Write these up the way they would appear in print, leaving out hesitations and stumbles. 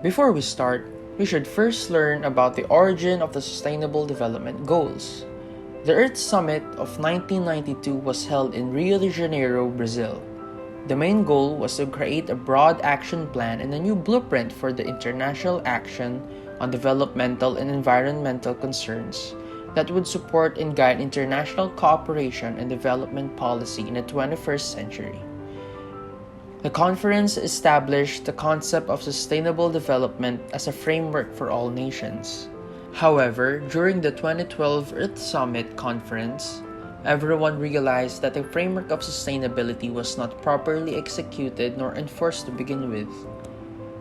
Before we start, we should first learn about the origin of the Sustainable Development Goals. The Earth Summit of 1992 was held in Rio de Janeiro, Brazil. The main goal was to create a broad action plan and a new blueprint for the international action on developmental and environmental concerns that would support and guide international cooperation and development policy in the 21st century. The conference established the concept of sustainable development as a framework for all nations. However, during the 2012 Earth Summit conference, everyone realized that the framework of sustainability was not properly executed nor enforced to begin with.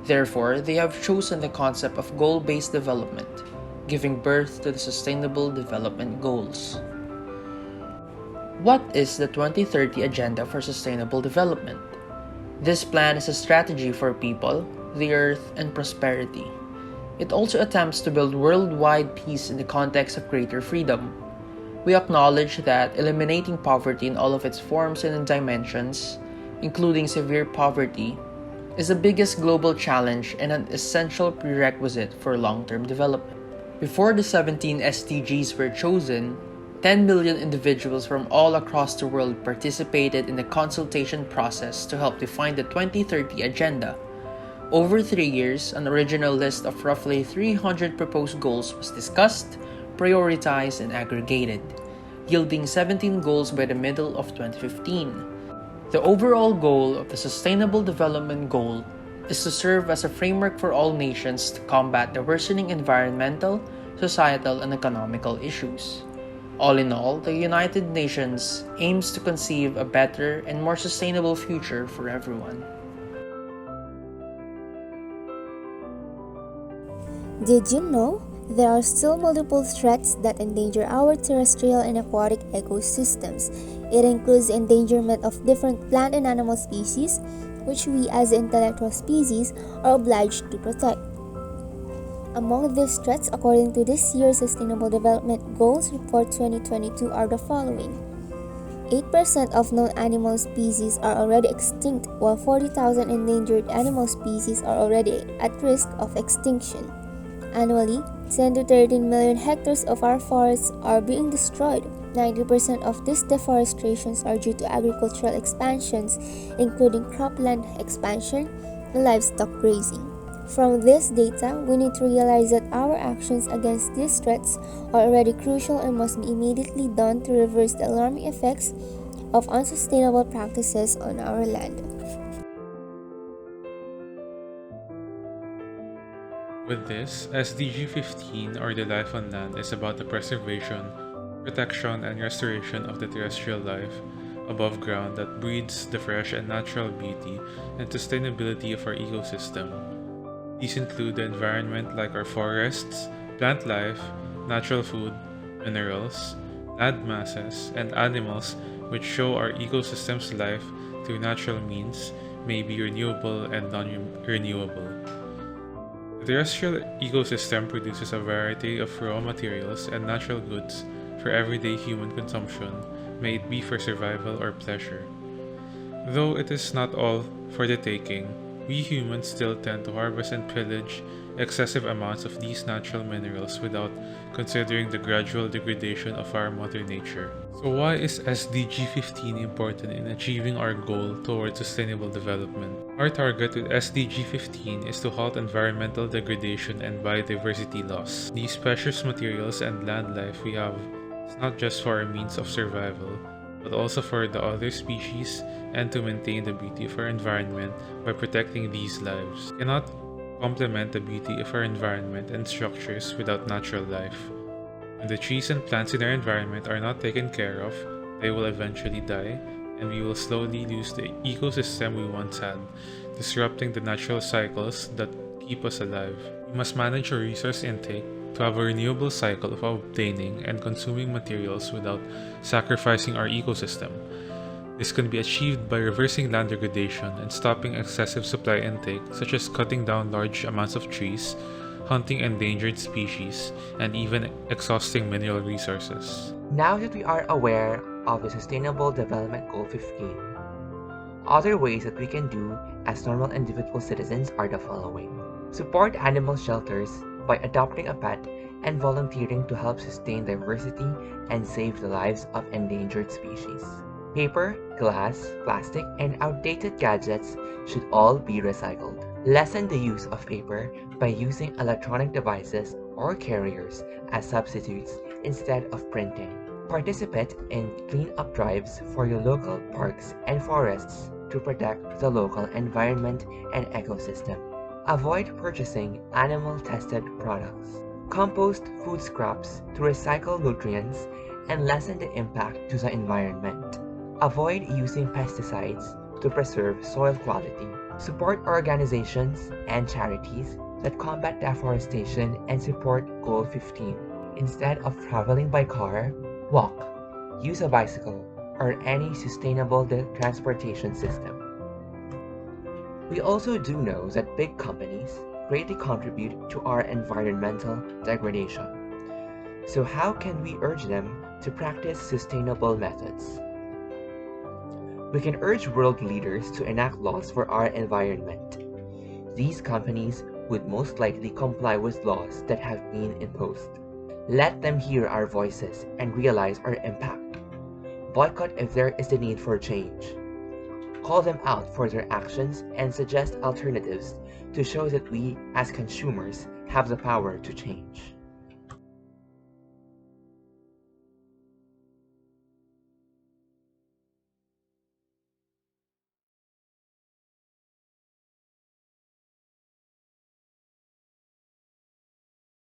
Therefore, they have chosen the concept of goal-based development, giving birth to the Sustainable Development Goals. What is the 2030 Agenda for Sustainable Development? This plan is a strategy for people, the earth, and prosperity. It also attempts to build worldwide peace in the context of greater freedom. We acknowledge that eliminating poverty in all of its forms and dimensions, including severe poverty, is the biggest global challenge and an essential prerequisite for long-term development. Before the 17 SDGs were chosen, 10 million individuals from all across the world participated in the consultation process to help define the 2030 Agenda. Over 3 years, an original list of roughly 300 proposed goals was discussed, prioritized, and aggregated, yielding 17 goals by the middle of 2015. The overall goal of the Sustainable Development Goal is to serve as a framework for all nations to combat the worsening environmental, societal, and economical issues. All in all, the United Nations aims to conceive a better and more sustainable future for everyone. Did you know there are still multiple threats that endanger our terrestrial and aquatic ecosystems? It includes the endangerment of different plant and animal species, which we as intellectual species are obliged to protect. Among these threats, according to this year's Sustainable Development Goals Report 2022, are the following. 8% of known animal species are already extinct, while 40,000 endangered animal species are already at risk of extinction. Annually, 10 to 13 million hectares of our forests are being destroyed. 90% of these deforestations are due to agricultural expansions, including cropland expansion and livestock grazing. From this data, we need to realize that our actions against these threats are already crucial and must be immediately done to reverse the alarming effects of unsustainable practices on our land. With this, SDG 15, or the Life on Land, is about the preservation, protection, and restoration of the terrestrial life above ground that breeds the fresh and natural beauty and sustainability of our ecosystem. These include the environment like our forests, plant life, natural food, minerals, land masses, and animals which show our ecosystem's life through natural means may be renewable and non-renewable. The terrestrial ecosystem produces a variety of raw materials and natural goods for everyday human consumption, may it be for survival or pleasure. Though it is not all for the taking, we humans still tend to harvest and pillage excessive amounts of these natural minerals without considering the gradual degradation of our Mother Nature. So why is SDG 15 important in achieving our goal towards sustainable development? Our target with SDG 15 is to halt environmental degradation and biodiversity loss. These precious materials and land life we have is not just for our means of survival, but also for the other species and to maintain the beauty of our environment by protecting these lives. We cannot complement the beauty of our environment and structures without natural life. When the trees and plants in our environment are not taken care of, they will eventually die, and we will slowly lose the ecosystem we once had, disrupting the natural cycles that keep us alive. We must manage our resource intake to have a renewable cycle of obtaining and consuming materials without sacrificing our ecosystem. This can be achieved by reversing land degradation and stopping excessive supply intake, such as cutting down large amounts of trees, hunting endangered species, and even exhausting mineral resources. Now that we are aware of the Sustainable Development Goal 15, other ways that we can do as normal individual citizens are the following. Support animal shelters by adopting a pet and volunteering to help sustain diversity and save the lives of endangered species. Paper, glass, plastic, and outdated gadgets should all be recycled. Lessen the use of paper by using electronic devices or carriers as substitutes instead of printing. Participate in clean-up drives for your local parks and forests to protect the local environment and ecosystem. Avoid purchasing animal-tested products. Compost food scraps to recycle nutrients and lessen the impact to the environment. Avoid using pesticides to preserve soil quality. Support organizations and charities that combat deforestation and support Goal 15. Instead of traveling by car, walk, use a bicycle, or any sustainable transportation system. We also do know that big companies greatly contribute to our environmental degradation. So how can we urge them to practice sustainable methods? We can urge world leaders to enact laws for our environment. These companies would most likely comply with laws that have been imposed. Let them hear our voices and realize our impact. Boycott if there is a need for change. Call them out for their actions and suggest alternatives to show that we, as consumers, have the power to change.